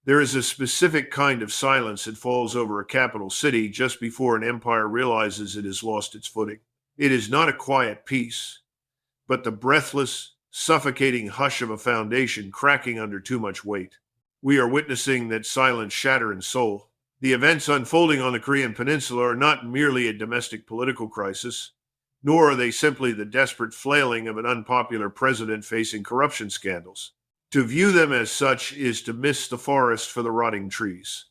There is a specific kind of silence that falls over a capital city just before an empire realizes it has lost its footing. It is not a quiet peace, but the breathless, suffocating hush of a foundation cracking under too much weight. We are witnessing that silence shatter in Seoul. The events unfolding on the Korean Peninsula are not merely a domestic political crisis, nor are they simply the desperate flailing of an unpopular president facing corruption scandals. To view them as such is to miss the forest for the rotting trees.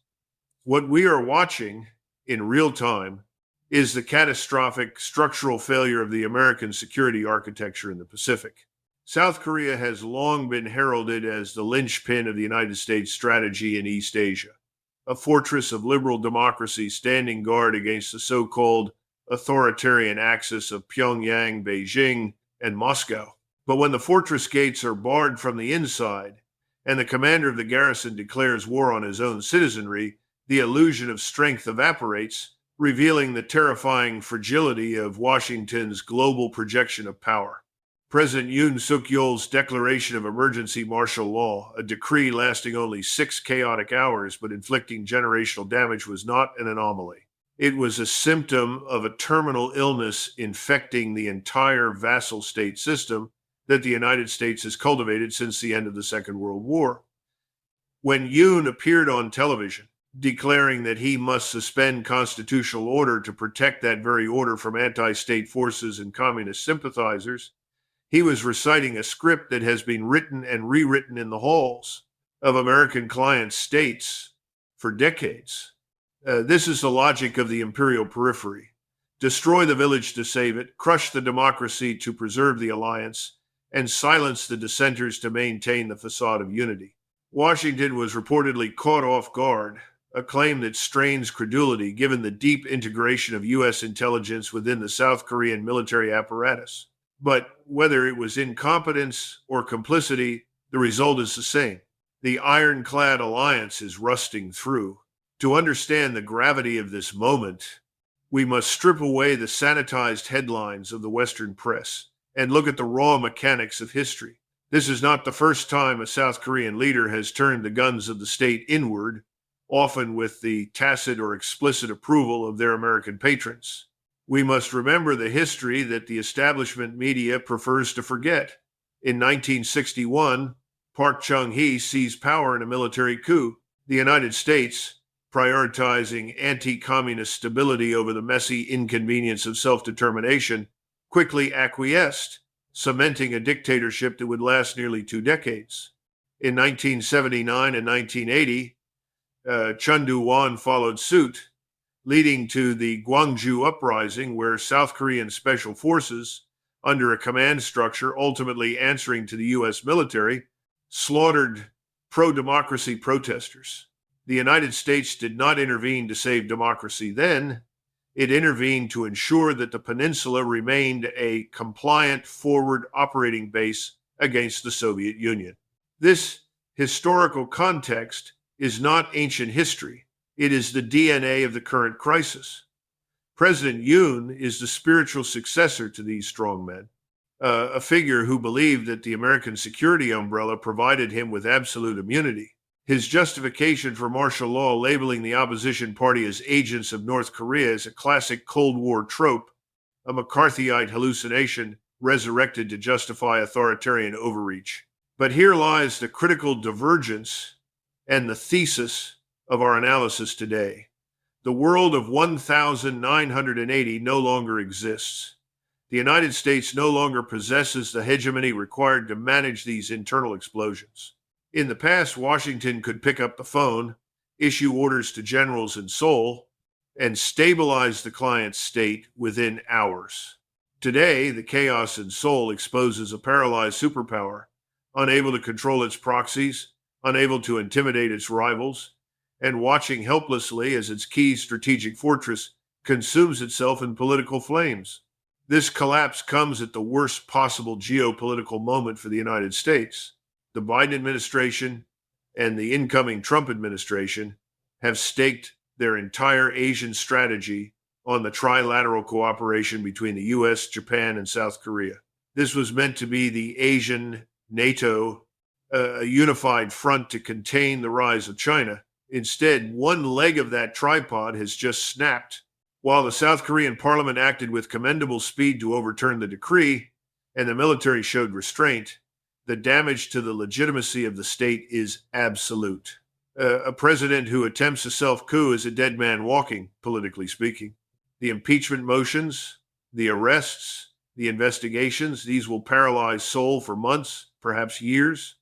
What we are watching in real time is the catastrophic structural failure of the American security architecture in the Pacific. South Korea has long been heralded as the linchpin of the United States strategy in East Asia, a fortress of liberal democracy standing guard against the so-called authoritarian axis of Pyongyang, Beijing, and Moscow. But when the fortress gates are barred from the inside, and the commander of the garrison declares war on his own citizenry, the illusion of strength evaporates, revealing the terrifying fragility of Washington's global projection of power. President Yoon Suk-yeol's declaration of emergency martial law, a decree lasting only 6 chaotic hours but inflicting generational damage, was not an anomaly. It was a symptom of a terminal illness infecting the entire vassal state system that the United States has cultivated since the end of the Second World War. When Yoon appeared on television, declaring that he must suspend constitutional order to protect that very order from anti-state forces and communist sympathizers, he was reciting a script that has been written and rewritten in the halls of American client states for decades. This is the logic of the imperial periphery. Destroy the village to save it, crush the democracy to preserve the alliance, and silence the dissenters to maintain the facade of unity. Washington was reportedly caught off guard, a claim that strains credulity given the deep integration of U.S. intelligence within the South Korean military apparatus. But whether it was incompetence or complicity, the result is the same. The ironclad alliance is rusting through. To understand the gravity of this moment, we must strip away the sanitized headlines of the Western press and look at the raw mechanics of history. This is not the first time a South Korean leader has turned the guns of the state inward, often with the tacit or explicit approval of their American patrons. We must remember the history that the establishment media prefers to forget. In 1961, Park Chung-hee seized power in a military coup. The United States, prioritizing anti-communist stability over the messy inconvenience of self-determination, quickly acquiesced, cementing a dictatorship that would last nearly 2 decades. In 1979 and 1980, Chun Doo-hwan followed suit, leading to the Gwangju Uprising, where South Korean special forces, under a command structure ultimately answering to the U.S. military, slaughtered pro-democracy protesters. The United States did not intervene to save democracy then. It intervened to ensure that the peninsula remained a compliant forward operating base against the Soviet Union. This historical context is not ancient history. It is the DNA of the current crisis. President Yoon is the spiritual successor to these strong men, a figure who believed that the American security umbrella provided him with absolute immunity. His justification for martial law, labeling the opposition party as agents of North Korea, is a classic Cold War trope, a McCarthyite hallucination resurrected to justify authoritarian overreach. But here lies the critical divergence and the thesis of our analysis today. The world of 1980 no longer exists. The United States no longer possesses the hegemony required to manage these internal explosions. In the past, Washington could pick up the phone, issue orders to generals in Seoul, and stabilize the client's state within hours. Today, the chaos in Seoul exposes a paralyzed superpower, unable to control its proxies, unable to intimidate its rivals, and watching helplessly as its key strategic fortress consumes itself in political flames. This collapse comes at the worst possible geopolitical moment for the United States. The Biden administration and the incoming Trump administration have staked their entire Asian strategy on the trilateral cooperation between the U.S., Japan, and South Korea. This was meant to be the Asian NATO a unified front to contain the rise of China. Instead, one leg of that tripod has just snapped. While the South Korean parliament acted with commendable speed to overturn the decree, and the military showed restraint, the damage to the legitimacy of the state is absolute. A president who attempts a self-coup is a dead man walking, politically speaking. The impeachment motions, the arrests, the investigations, these will paralyze Seoul for months, perhaps years.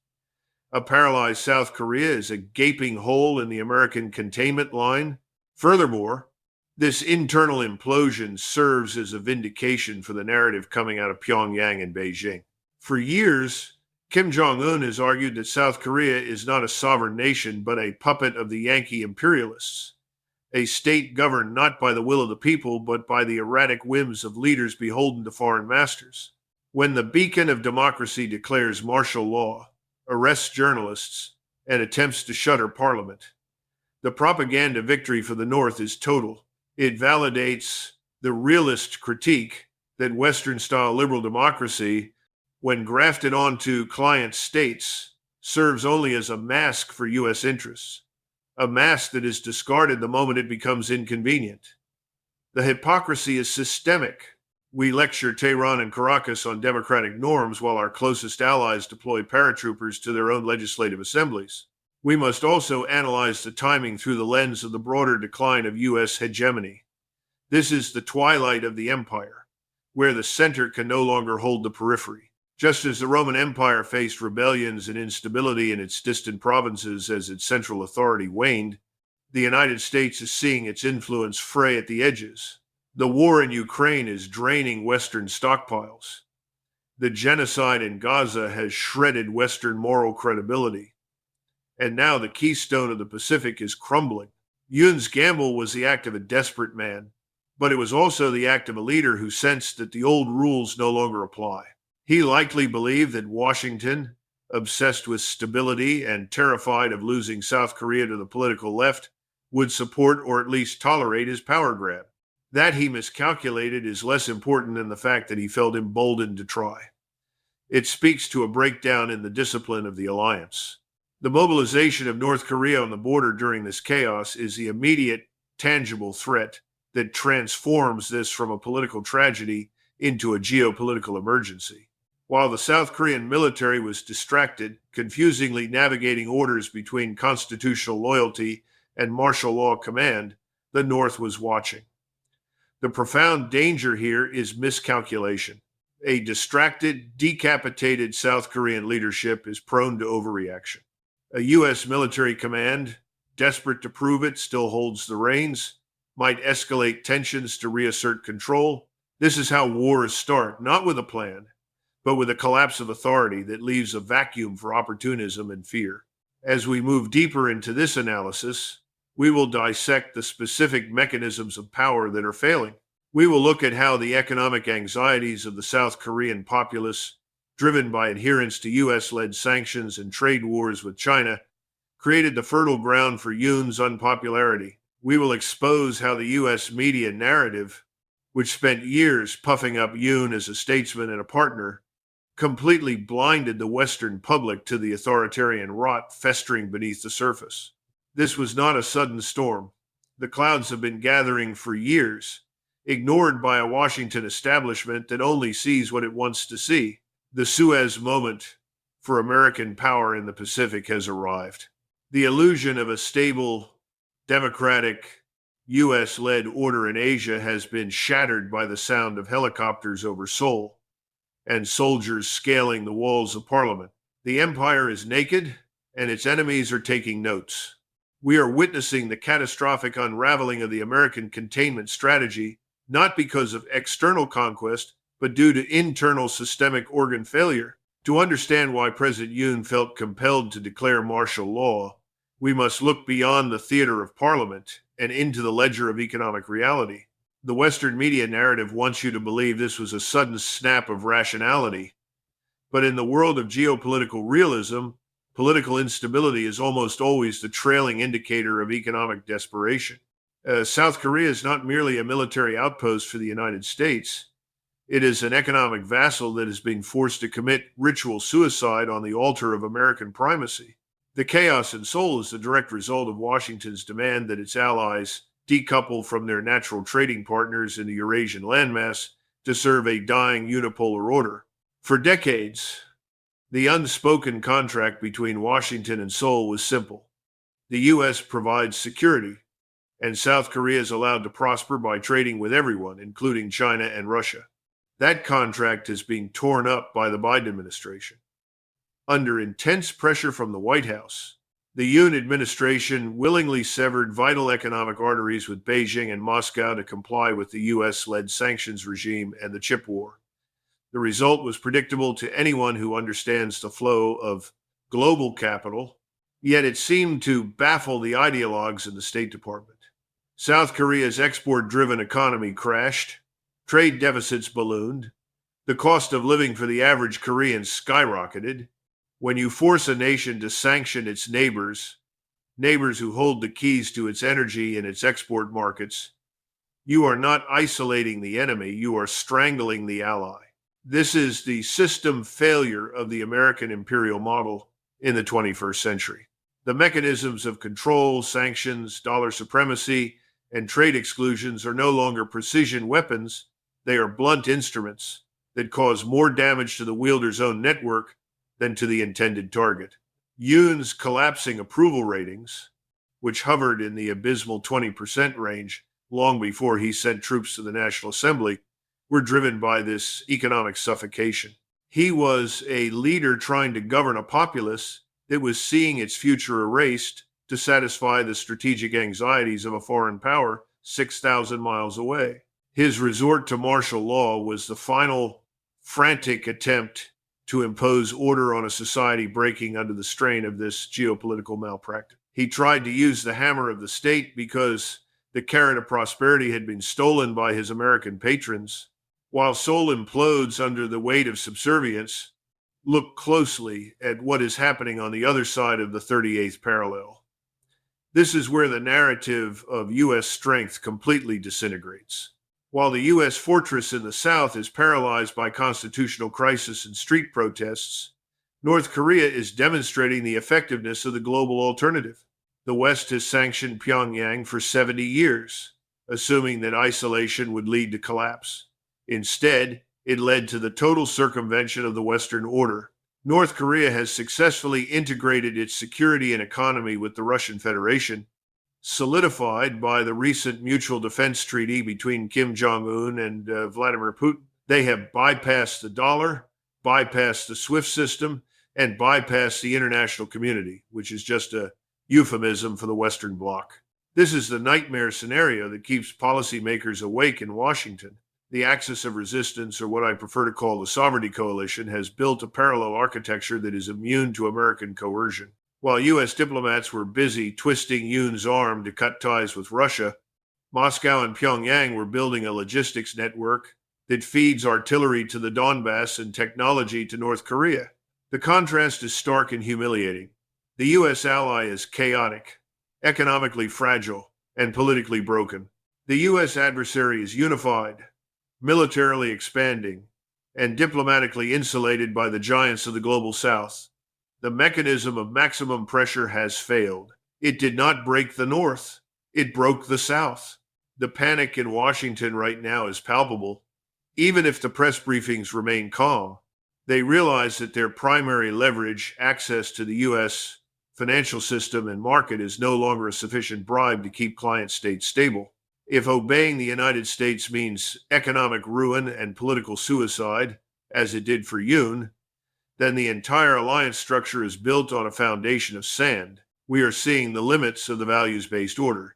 A paralyzed South Korea is a gaping hole in the American containment line. Furthermore, this internal implosion serves as a vindication for the narrative coming out of Pyongyang and Beijing. For years, Kim Jong-un has argued that South Korea is not a sovereign nation, but a puppet of the Yankee imperialists, a state governed not by the will of the people, but by the erratic whims of leaders beholden to foreign masters. When the beacon of democracy declares martial law, arrests journalists, and attempts to shutter parliament, the propaganda victory for the North is total. It validates the realist critique that Western-style liberal democracy, when grafted onto client states, serves only as a mask for U.S. interests, a mask that is discarded the moment it becomes inconvenient. The hypocrisy is systemic. We lecture Tehran and Caracas on democratic norms while our closest allies deploy paratroopers to their own legislative assemblies. We must also analyze the timing through the lens of the broader decline of U.S. hegemony. This is the twilight of the empire, where the center can no longer hold the periphery. Just as the Roman Empire faced rebellions and instability in its distant provinces as its central authority waned, the United States is seeing its influence fray at the edges. The war in Ukraine is draining Western stockpiles. The genocide in Gaza has shredded Western moral credibility. And now the keystone of the Pacific is crumbling. Yoon's gamble was the act of a desperate man, but it was also the act of a leader who sensed that the old rules no longer apply. He likely believed that Washington, obsessed with stability and terrified of losing South Korea to the political left, would support or at least tolerate his power grab. That he miscalculated is less important than the fact that he felt emboldened to try. It speaks to a breakdown in the discipline of the alliance. The mobilization of North Korea on the border during this chaos is the immediate, tangible threat that transforms this from a political tragedy into a geopolitical emergency. While the South Korean military was distracted, confusingly navigating orders between constitutional loyalty and martial law command, the North was watching. The profound danger here is miscalculation. A distracted, decapitated South Korean leadership is prone to overreaction. A U.S. military command, desperate to prove it, still holds the reins, might escalate tensions to reassert control. This is how wars start, not with a plan, but with a collapse of authority that leaves a vacuum for opportunism and fear. As we move deeper into this analysis, we will dissect the specific mechanisms of power that are failing. We will look at how the economic anxieties of the South Korean populace, driven by adherence to U.S.-led sanctions and trade wars with China, created the fertile ground for Yoon's unpopularity. We will expose how the U.S. media narrative, which spent years puffing up Yoon as a statesman and a partner, completely blinded the Western public to the authoritarian rot festering beneath the surface. This was not a sudden storm. The clouds have been gathering for years, ignored by a Washington establishment that only sees what it wants to see. The Suez moment for American power in the Pacific has arrived. The illusion of a stable, democratic, U.S.-led order in Asia has been shattered by the sound of helicopters over Seoul and soldiers scaling the walls of Parliament. The empire is naked, and its enemies are taking notes. We are witnessing the catastrophic unraveling of the American containment strategy, not because of external conquest, but due to internal systemic organ failure. To understand why President Yoon felt compelled to declare martial law, we must look beyond the theater of Parliament and into the ledger of economic reality. The Western media narrative wants you to believe this was a sudden snap of rationality. But in the world of geopolitical realism, political instability is almost always the trailing indicator of economic desperation. South Korea is not merely a military outpost for the United States. It is an economic vassal that is being forced to commit ritual suicide on the altar of American primacy. The chaos in Seoul is the direct result of Washington's demand that its allies decouple from their natural trading partners in the Eurasian landmass to serve a dying unipolar order. For decades, the unspoken contract between Washington and Seoul was simple. The U.S. provides security, and South Korea is allowed to prosper by trading with everyone, including China and Russia. That contract is being torn up by the Biden administration. Under intense pressure from the White House, the Yoon administration willingly severed vital economic arteries with Beijing and Moscow to comply with the U.S.-led sanctions regime and the chip war. The result was predictable to anyone who understands the flow of global capital, yet it seemed to baffle the ideologues in the State Department. South Korea's export-driven economy crashed, trade deficits ballooned, the cost of living for the average Korean skyrocketed. When you force a nation to sanction its neighbors who hold the keys to its energy and its export markets, you are not isolating the enemy, you are strangling the ally. This is the system failure of the American imperial model in the 21st century. The mechanisms of control, sanctions, dollar supremacy, and trade exclusions are no longer precision weapons, they are blunt instruments that cause more damage to the wielder's own network than to the intended target. Yoon's collapsing approval ratings, which hovered in the abysmal 20% range long before he sent troops to the National Assembly, were driven by this economic suffocation. He was a leader trying to govern a populace that was seeing its future erased to satisfy the strategic anxieties of a foreign power 6,000 miles away. His resort to martial law was the final frantic attempt to impose order on a society breaking under the strain of this geopolitical malpractice. He tried to use the hammer of the state because the carrot of prosperity had been stolen by his American patrons. While Seoul implodes under the weight of subservience, look closely at what is happening on the other side of the 38th parallel. This is where the narrative of U.S. strength completely disintegrates. While the U.S. fortress in the South is paralyzed by constitutional crisis and street protests, North Korea is demonstrating the effectiveness of the global alternative. The West has sanctioned Pyongyang for 70 years, assuming that isolation would lead to collapse. Instead, it led to the total circumvention of the Western order. North Korea has successfully integrated its security and economy with the Russian Federation, solidified by the recent mutual defense treaty between Kim Jong-un and Vladimir Putin. They have bypassed the dollar, bypassed the SWIFT system, and bypassed the international community, which is just a euphemism for the Western Bloc. This is the nightmare scenario that keeps policymakers awake in Washington. The axis of resistance, or what I prefer to call the sovereignty coalition, has built a parallel architecture that is immune to American coercion. While U.S. diplomats were busy twisting Yoon's arm to cut ties with Russia, Moscow and Pyongyang were building a logistics network that feeds artillery to the Donbass and technology to North Korea. The contrast is stark and humiliating. The U.S. ally is chaotic, economically fragile, and politically broken. The U.S. adversary is unified, militarily expanding, and diplomatically insulated by the giants of the global South. The mechanism of maximum pressure has failed. It did not break the North. It broke the South. The panic in Washington right now is palpable. Even if the press briefings remain calm, they realize that their primary leverage, access to the U.S. financial system and market, is no longer a sufficient bribe to keep client states stable. If obeying the United States means economic ruin and political suicide, as it did for Yoon, then the entire alliance structure is built on a foundation of sand. We are seeing the limits of the values-based order.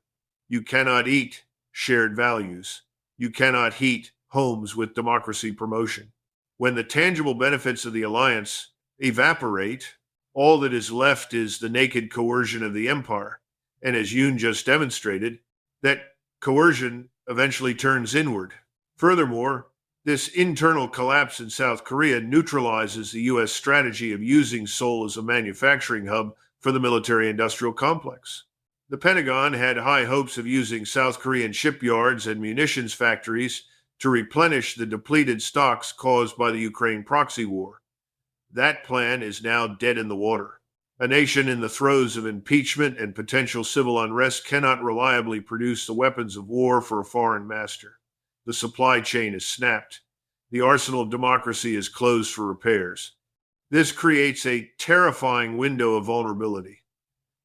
You cannot eat shared values. You cannot heat homes with democracy promotion. When the tangible benefits of the alliance evaporate, all that is left is the naked coercion of the empire. And as Yoon just demonstrated, that coercion eventually turns inward. Furthermore, this internal collapse in South Korea neutralizes the U.S. strategy of using Seoul as a manufacturing hub for the military-industrial complex. The Pentagon had high hopes of using South Korean shipyards and munitions factories to replenish the depleted stocks caused by the Ukraine proxy war. That plan is now dead in the water. A nation in the throes of impeachment and potential civil unrest cannot reliably produce the weapons of war for a foreign master. The supply chain is snapped. The arsenal of democracy is closed for repairs. This creates a terrifying window of vulnerability.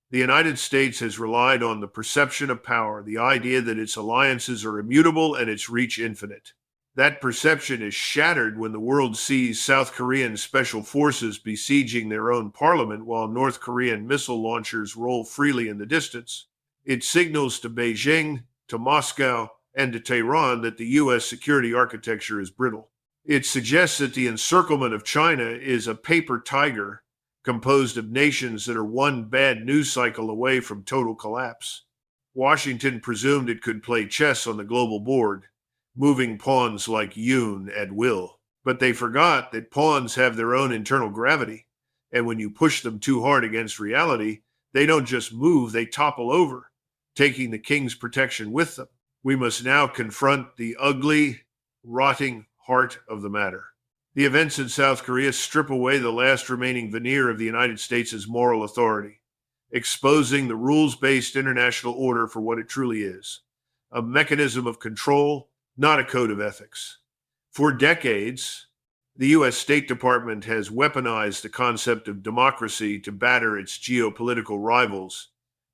The United States has relied on the perception of power, the idea that its alliances are immutable and its reach infinite. That perception is shattered when the world sees South Korean special forces besieging their own parliament while North Korean missile launchers roll freely in the distance. It signals to Beijing, to Moscow, and to Tehran that the U.S. security architecture is brittle. It suggests that the encirclement of China is a paper tiger composed of nations that are one bad news cycle away from total collapse. Washington presumed it could play chess on the global board, moving pawns like Yoon at will. But they forgot that pawns have their own internal gravity, and when you push them too hard against reality, they don't just move, they topple over, taking the king's protection with them. We must now confront the ugly, rotting heart of the matter. The events in South Korea strip away the last remaining veneer of the United States' moral authority, exposing the rules-based international order for what it truly is, a mechanism of control, not a code of ethics. For decades, the U.S. State Department has weaponized the concept of democracy to batter its geopolitical rivals,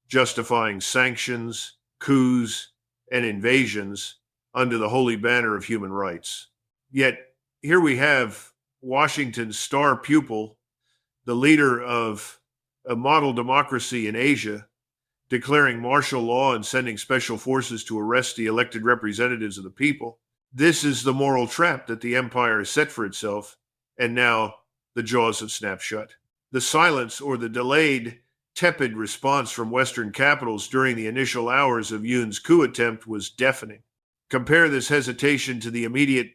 justifying sanctions, coups, and invasions under the holy banner of human rights. Yet, here we have Washington's star pupil, the leader of a model democracy in Asia, declaring martial law and sending special forces to arrest the elected representatives of the people. This is the moral trap that the empire has set for itself, and now the jaws have snapped shut. The silence or the delayed, tepid response from Western capitals during the initial hours of Yoon's coup attempt was deafening. Compare this hesitation to the immediate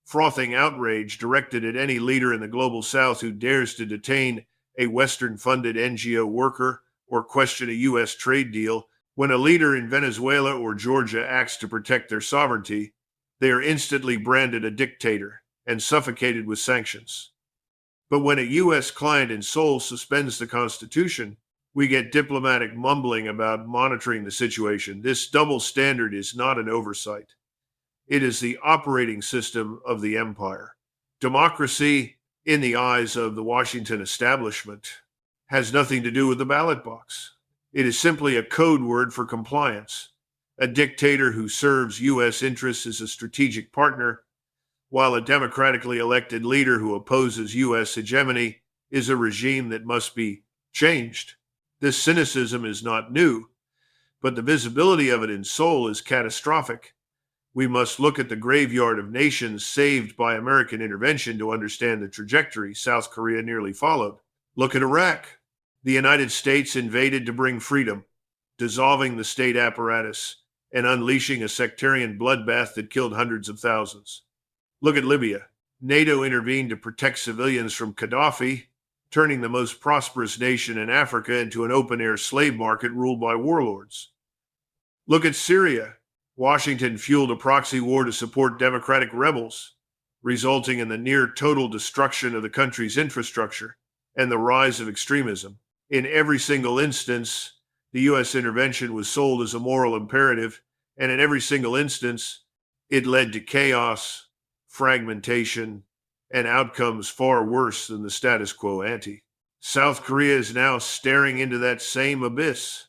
frothing outrage directed at any leader in the global South who dares to detain a Western-funded NGO worker or question a U.S. trade deal. When a leader in Venezuela or Georgia acts to protect their sovereignty, they are instantly branded a dictator and suffocated with sanctions. But when a U.S. client in Seoul suspends the Constitution, we get diplomatic mumbling about monitoring the situation. This double standard is not an oversight. It is the operating system of the empire. Democracy, in the eyes of the Washington establishment, has nothing to do with the ballot box. It is simply a code word for compliance. A dictator who serves U.S. interests as a strategic partner, while a democratically elected leader who opposes U.S. hegemony is a regime that must be changed. This cynicism is not new, but the visibility of it in Seoul is catastrophic. We must look at the graveyard of nations saved by American intervention to understand the trajectory South Korea nearly followed. Look at Iraq. The United States invaded to bring freedom, dissolving the state apparatus and unleashing a sectarian bloodbath that killed hundreds of thousands. Look at Libya. NATO intervened to protect civilians from Gaddafi, turning the most prosperous nation in Africa into an open-air slave market ruled by warlords. Look at Syria. Washington fueled a proxy war to support democratic rebels, resulting in the near total destruction of the country's infrastructure and the rise of extremism. In every single instance, the U.S. intervention was sold as a moral imperative, and in every single instance, it led to chaos, fragmentation, and outcomes far worse than the status quo ante. South Korea is now staring into that same abyss.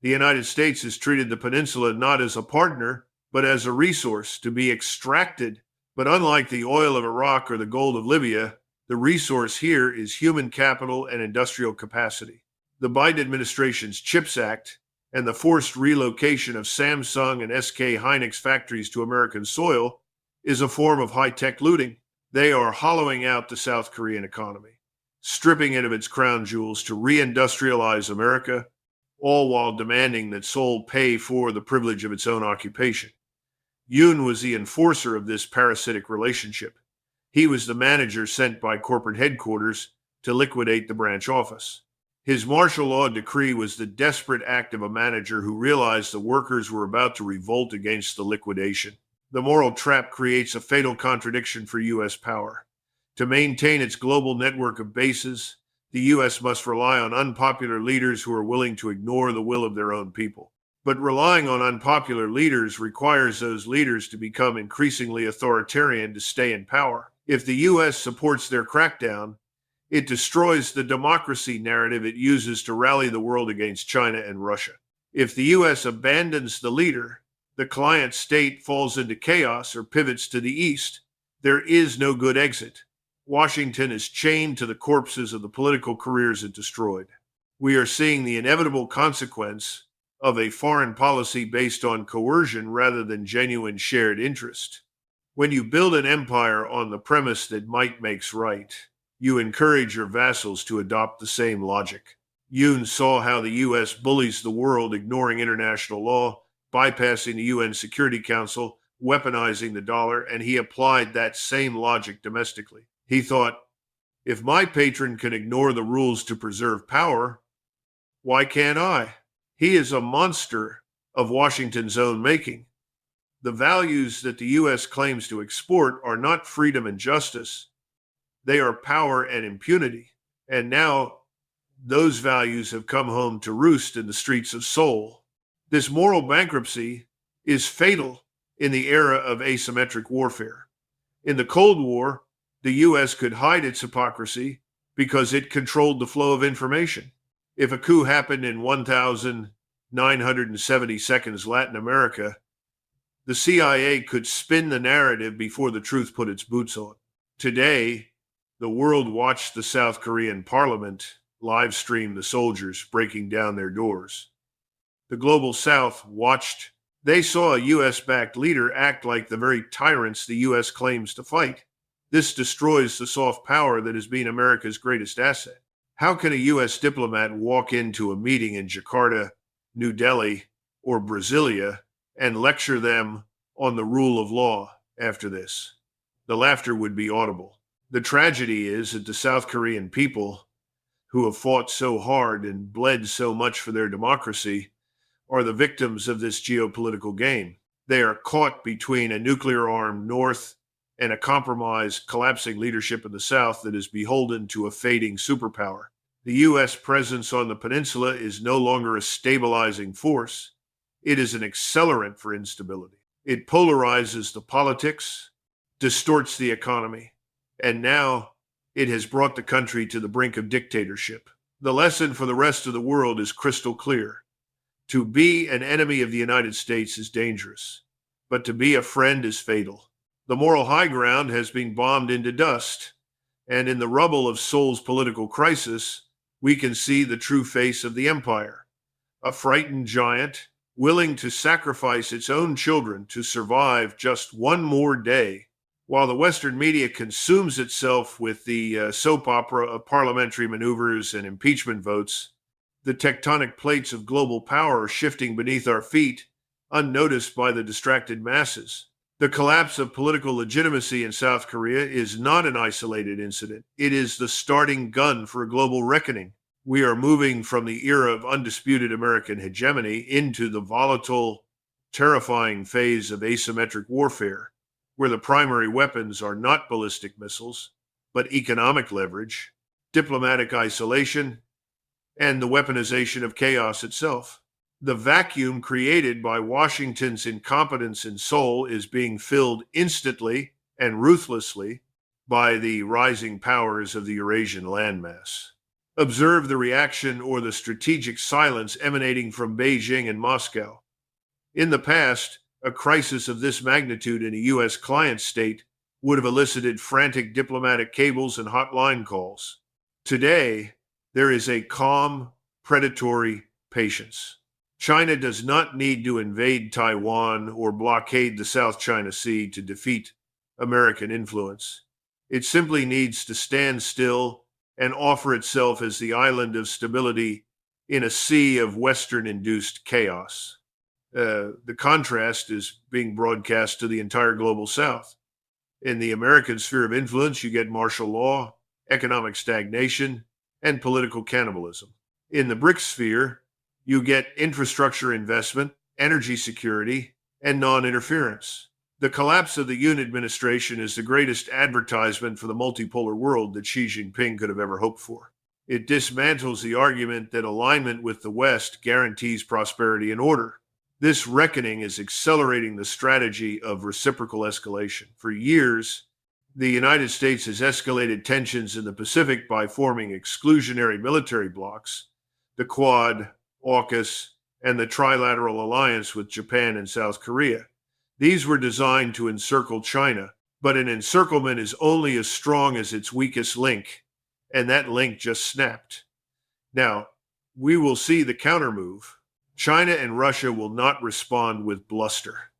The United States has treated the peninsula not as a partner, but as a resource to be extracted. But unlike the oil of Iraq or the gold of Libya, the resource here is human capital and industrial capacity. The Biden administration's CHIPS Act and the forced relocation of Samsung and SK Hynix factories to American soil is a form of high-tech looting. They are hollowing out the South Korean economy, stripping it of its crown jewels to reindustrialize America, all while demanding that Seoul pay for the privilege of its own occupation. Yoon was the enforcer of this parasitic relationship. He was the manager sent by corporate headquarters to liquidate the branch office. His martial law decree was the desperate act of a manager who realized the workers were about to revolt against the liquidation. The moral trap creates a fatal contradiction for U.S. power. To maintain its global network of bases, the U.S. must rely on unpopular leaders who are willing to ignore the will of their own people. But relying on unpopular leaders requires those leaders to become increasingly authoritarian to stay in power. If the U.S. supports their crackdown, it destroys the democracy narrative it uses to rally the world against China and Russia. If the U.S. abandons the leader, the client state falls into chaos or pivots to the east. There is no good exit. Washington is chained to the corpses of the political careers it destroyed. We are seeing the inevitable consequence of a foreign policy based on coercion rather than genuine shared interest. When you build an empire on the premise that might makes right, you encourage your vassals to adopt the same logic. Yoon saw how the U.S. bullies the world, ignoring international law, bypassing the UN Security Council, weaponizing the dollar, and he applied that same logic domestically. He thought, if my patron can ignore the rules to preserve power, why can't I? He is a monster of Washington's own making. The values that the U.S. claims to export are not freedom and justice. They are power and impunity. And now those values have come home to roost in the streets of Seoul. This moral bankruptcy is fatal in the era of asymmetric warfare. In the Cold War, the U.S. could hide its hypocrisy because it controlled the flow of information. If a coup happened in 1,970 seconds Latin America, the CIA could spin the narrative before the truth put its boots on. Today, the world watched the South Korean parliament live stream the soldiers breaking down their doors. The global South watched. They saw a U.S.-backed leader act like the very tyrants the U.S. claims to fight. This destroys the soft power that has been America's greatest asset. How can a U.S. diplomat walk into a meeting in Jakarta, New Delhi, or Brasilia and lecture them on the rule of law after this? The laughter would be audible. The tragedy is that the South Korean people, who have fought so hard and bled so much for their democracy, are the victims of this geopolitical game. They are caught between a nuclear-armed North and a compromised, collapsing leadership in the South that is beholden to a fading superpower. The U.S. presence on the peninsula is no longer a stabilizing force. It is an accelerant for instability. It polarizes the politics, distorts the economy, and now it has brought the country to the brink of dictatorship. The lesson for the rest of the world is crystal clear. To be an enemy of the United States is dangerous, but to be a friend is fatal. The moral high ground has been bombed into dust, and in the rubble of Seoul's political crisis, we can see the true face of the empire. A frightened giant, willing to sacrifice its own children to survive just one more day. While the Western media consumes itself with the soap opera of parliamentary maneuvers and impeachment votes, the tectonic plates of global power are shifting beneath our feet, unnoticed by the distracted masses. The collapse of political legitimacy in South Korea is not an isolated incident. It is the starting gun for a global reckoning. We are moving from the era of undisputed American hegemony into the volatile, terrifying phase of asymmetric warfare, where the primary weapons are not ballistic missiles, but economic leverage, diplomatic isolation, and the weaponization of chaos itself. The vacuum created by Washington's incompetence in Seoul is being filled instantly and ruthlessly by the rising powers of the Eurasian landmass. Observe the reaction or the strategic silence emanating from Beijing and Moscow. In the past, a crisis of this magnitude in a U.S. client state would have elicited frantic diplomatic cables and hotline calls. Today, there is a calm, predatory patience. China does not need to invade Taiwan or blockade the South China Sea to defeat American influence. It simply needs to stand still and offer itself as the island of stability in a sea of Western-induced chaos. The contrast is being broadcast to the entire global South. In the American sphere of influence, you get martial law, economic stagnation, and political cannibalism. In the BRICS sphere, you get infrastructure investment, energy security, and non-interference. The collapse of the Yoon administration is the greatest advertisement for the multipolar world that Xi Jinping could have ever hoped for. It dismantles the argument that alignment with the West guarantees prosperity and order. This reckoning is accelerating the strategy of reciprocal escalation. For years, the United States has escalated tensions in the Pacific by forming exclusionary military blocs, the Quad, AUKUS, and the Trilateral Alliance with Japan and South Korea. These were designed to encircle China, but an encirclement is only as strong as its weakest link, and that link just snapped. Now, we will see the countermove. China and Russia will not respond with bluster.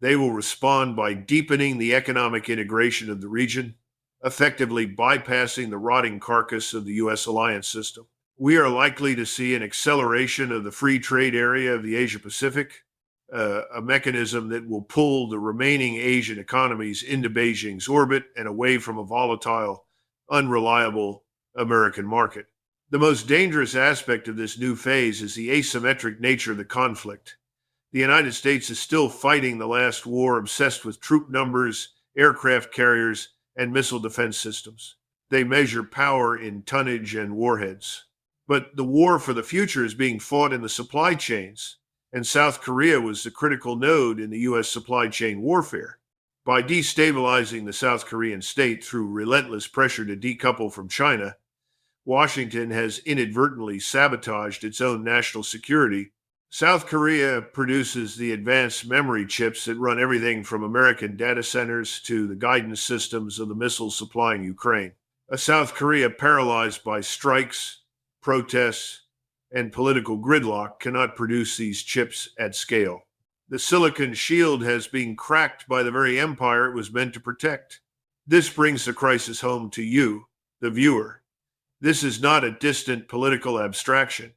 They will respond by deepening the economic integration of the region, effectively bypassing the rotting carcass of the U.S. alliance system. We are likely to see an acceleration of the free trade area of the Asia-Pacific, a mechanism that will pull the remaining Asian economies into Beijing's orbit and away from a volatile, unreliable American market. The most dangerous aspect of this new phase is the asymmetric nature of the conflict. The United States is still fighting the last war, obsessed with troop numbers, aircraft carriers, and missile defense systems. They measure power in tonnage and warheads. But the war for the future is being fought in the supply chains, and South Korea was the critical node in the U.S. supply chain warfare. By destabilizing the South Korean state through relentless pressure to decouple from China, Washington has inadvertently sabotaged its own national security. South Korea produces the advanced memory chips that run everything from American data centers to the guidance systems of the missiles supplying Ukraine. A South Korea paralyzed by strikes, protests, and political gridlock cannot produce these chips at scale. The silicon shield has been cracked by the very empire it was meant to protect. This brings the crisis home to you, the viewer. This is not a distant political abstraction.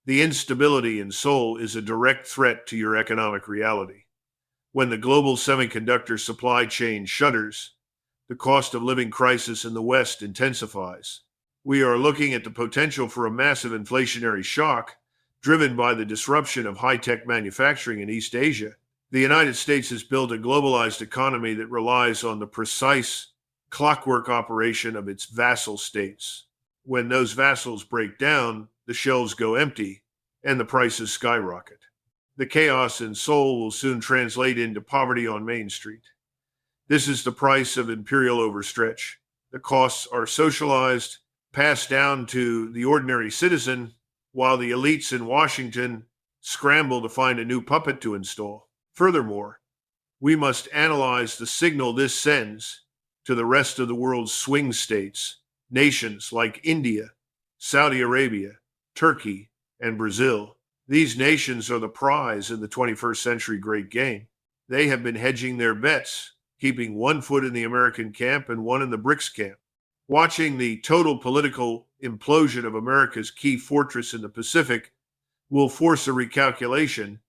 The instability in Seoul is a direct threat to your economic reality. When the global semiconductor supply chain shudders, the cost of living crisis in the West intensifies. We are looking at the potential for a massive inflationary shock driven by the disruption of high-tech manufacturing in East Asia. The United States has built a globalized economy that relies on the precise clockwork operation of its vassal states. When those vassals break down, the shelves go empty and the prices skyrocket. The chaos in Seoul will soon translate into poverty on Main Street. This is the price of imperial overstretch. The costs are socialized, passed down to the ordinary citizen, while the elites in Washington scramble to find a new puppet to install. Furthermore, we must analyze the signal this sends to the rest of the world's swing states, nations like India, Saudi Arabia, Turkey, and Brazil. These nations are the prize in the 21st century great game. They have been hedging their bets, keeping one foot in the American camp and one in the BRICS camp. Watching the total political implosion of America's key fortress in the Pacific will force a recalculation.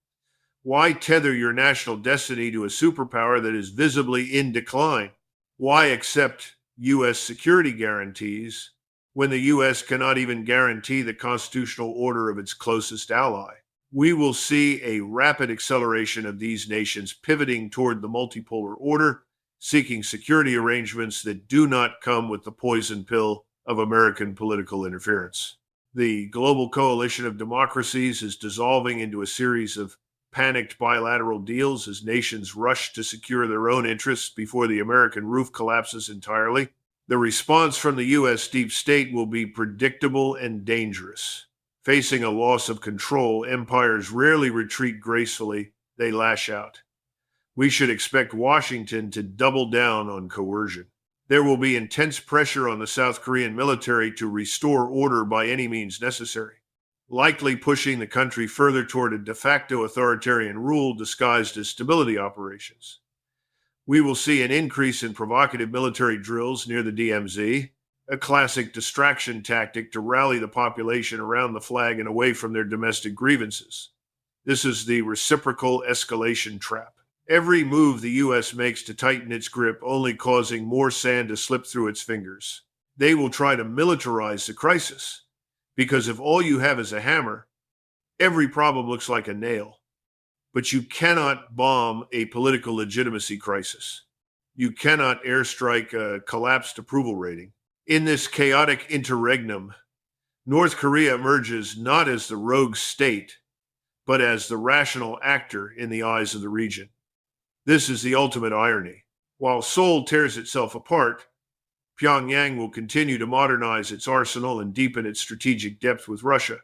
Why tether your national destiny to a superpower that is visibly in decline? Why accept U.S. security guarantees when the U.S. cannot even guarantee the constitutional order of its closest ally? We will see a rapid acceleration of these nations pivoting toward the multipolar order, seeking security arrangements that do not come with the poison pill of American political interference. The global coalition of democracies is dissolving into a series of panicked bilateral deals as nations rush to secure their own interests before the American roof collapses entirely. The response from the U.S. deep state will be predictable and dangerous. Facing a loss of control, empires rarely retreat gracefully, they lash out. We should expect Washington to double down on coercion. There will be intense pressure on the South Korean military to restore order by any means necessary, likely pushing the country further toward a de facto authoritarian rule disguised as stability operations. We will see an increase in provocative military drills near the DMZ, a classic distraction tactic to rally the population around the flag and away from their domestic grievances. This is the reciprocal escalation trap. Every move the U.S. makes to tighten its grip only causing more sand to slip through its fingers. They will try to militarize the crisis, because if all you have is a hammer, every problem looks like a nail. But you cannot bomb a political legitimacy crisis. You cannot airstrike a collapsed approval rating. In this chaotic interregnum, North Korea emerges not as the rogue state, but as the rational actor in the eyes of the region. This is the ultimate irony. While Seoul tears itself apart, Pyongyang will continue to modernize its arsenal and deepen its strategic depth with Russia.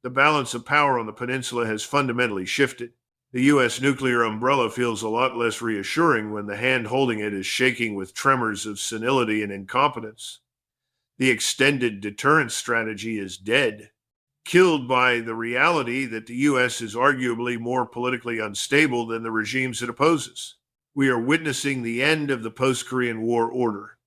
The balance of power on the peninsula has fundamentally shifted. The U.S. nuclear umbrella feels a lot less reassuring when the hand holding it is shaking with tremors of senility and incompetence. The extended deterrence strategy is dead, killed by the reality that the U.S. is arguably more politically unstable than the regimes it opposes. We are witnessing the end of the post-Korean War order.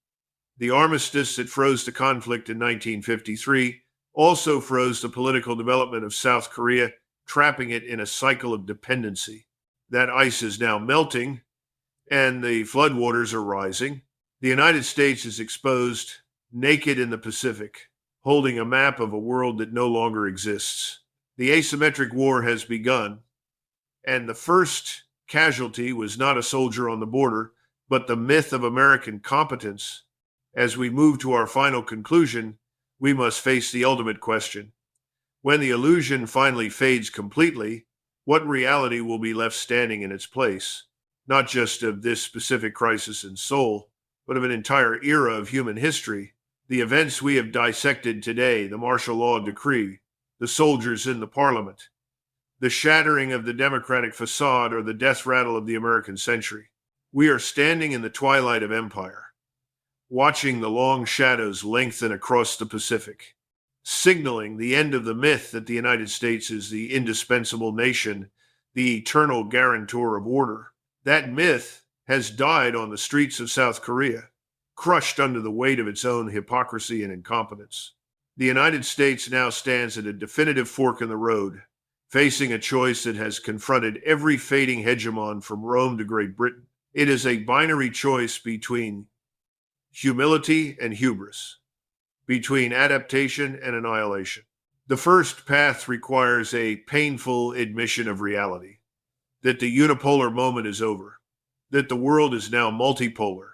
The armistice that froze the conflict in 1953 also froze the political development of South Korea, trapping it in a cycle of dependency. That ice is now melting, and the floodwaters are rising. The United States is exposed, naked in the Pacific, holding a map of a world that no longer exists. The asymmetric war has begun, and the first casualty was not a soldier on the border, but the myth of American competence. As we move to our final conclusion, we must face the ultimate question. When the illusion finally fades completely, what reality will be left standing in its place? Not just of this specific crisis in Seoul, but of an entire era of human history. The events we have dissected today, the martial law decree, the soldiers in the parliament, the shattering of the democratic facade, or the death rattle of the American century. We are standing in the twilight of empire, watching the long shadows lengthen across the Pacific, signaling the end of the myth that the United States is the indispensable nation, the eternal guarantor of order. That myth has died on the streets of South Korea, crushed under the weight of its own hypocrisy and incompetence. The United States now stands at a definitive fork in the road, facing a choice that has confronted every fading hegemon from Rome to Great Britain. It is a binary choice between humility and hubris, between adaptation and annihilation. The first path requires a painful admission of reality, that the unipolar moment is over, that the world is now multipolar,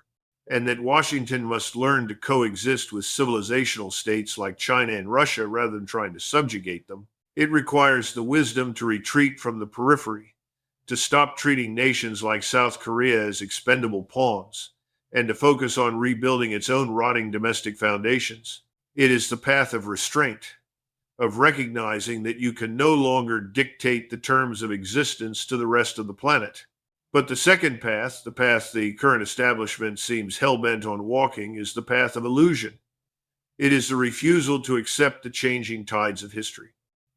and that Washington must learn to coexist with civilizational states like China and Russia rather than trying to subjugate them. It requires the wisdom to retreat from the periphery, to stop treating nations like South Korea as expendable pawns, and to focus on rebuilding its own rotting domestic foundations. It is the path of restraint, of recognizing that you can no longer dictate the terms of existence to the rest of the planet. But the second path, the path the current establishment seems hell-bent on walking, is the path of illusion. It is the refusal to accept the changing tides of history.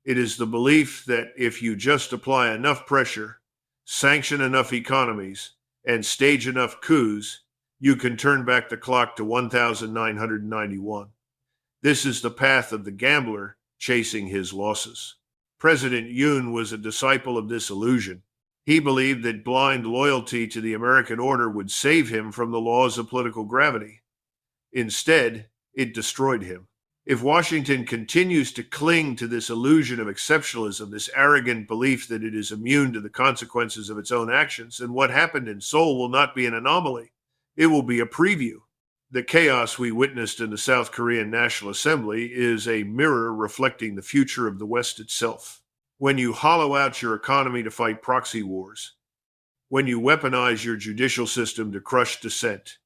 It is the belief that if you just apply enough pressure, sanction enough economies, and stage enough coups, you can turn back the clock to 1991. This is the path of the gambler chasing his losses. President Yoon was a disciple of this illusion. He believed that blind loyalty to the American order would save him from the laws of political gravity. Instead, it destroyed him. If Washington continues to cling to this illusion of exceptionalism, this arrogant belief that it is immune to the consequences of its own actions, then what happened in Seoul will not be an anomaly. It will be a preview. The chaos we witnessed in the South Korean National Assembly is a mirror reflecting the future of the West itself. When you hollow out your economy to fight proxy wars, when you weaponize your judicial system to crush dissent,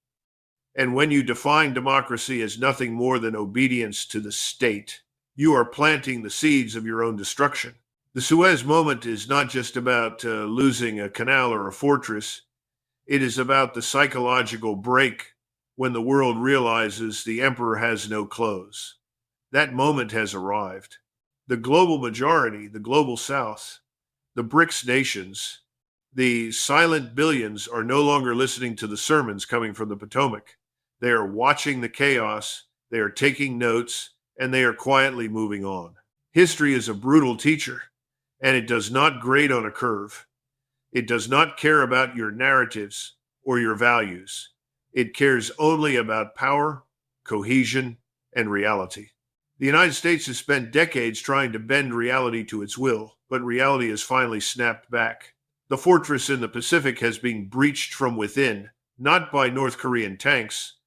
and when you define democracy as nothing more than obedience to the state, you are planting the seeds of your own destruction. The Suez moment is not just about losing a canal or a fortress. It is about the psychological break when the world realizes the emperor has no clothes. That moment has arrived. The global majority, the global south, the BRICS nations, the silent billions are no longer listening to the sermons coming from the Potomac. They are watching the chaos, they are taking notes, and they are quietly moving on. History is a brutal teacher, and it does not grade on a curve. It does not care about your narratives or your values. It cares only about power, cohesion, and reality. The United States has spent decades trying to bend reality to its will, but reality has finally snapped back. The fortress in the Pacific has been breached from within, not by North Korean tanks,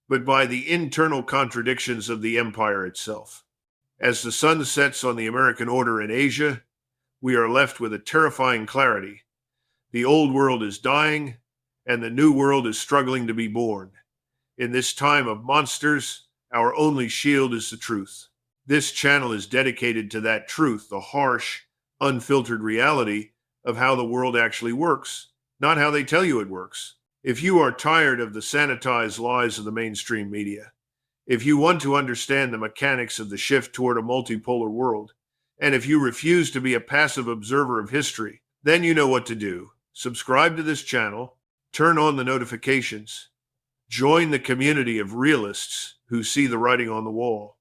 but by the internal contradictions of the empire itself. As the sun sets on the American order in Asia, we are left with a terrifying clarity. The old world is dying, and the new world is struggling to be born. In this time of monsters, our only shield is the truth. This channel is dedicated to that truth, the harsh, unfiltered reality of how the world actually works, not how they tell you it works. If you are tired of the sanitized lies of the mainstream media, if you want to understand the mechanics of the shift toward a multipolar world, and if you refuse to be a passive observer of history, then you know what to do. Subscribe to this channel, turn on the notifications, join the community of realists who see the writing on the wall.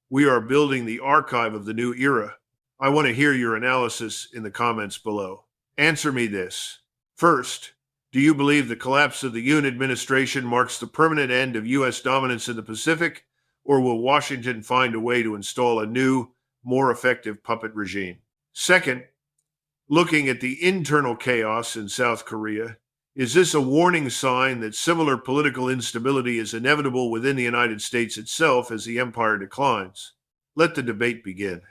We are building the archive of the new era. I want to hear your analysis in the comments below. Answer me this. First, do you believe the collapse of the Yoon administration marks the permanent end of U.S. dominance in the Pacific, or will Washington find a way to install a new, more effective puppet regime? Second, looking at the internal chaos in South Korea, is this a warning sign that similar political instability is inevitable within the United States itself as the empire declines? Let the debate begin.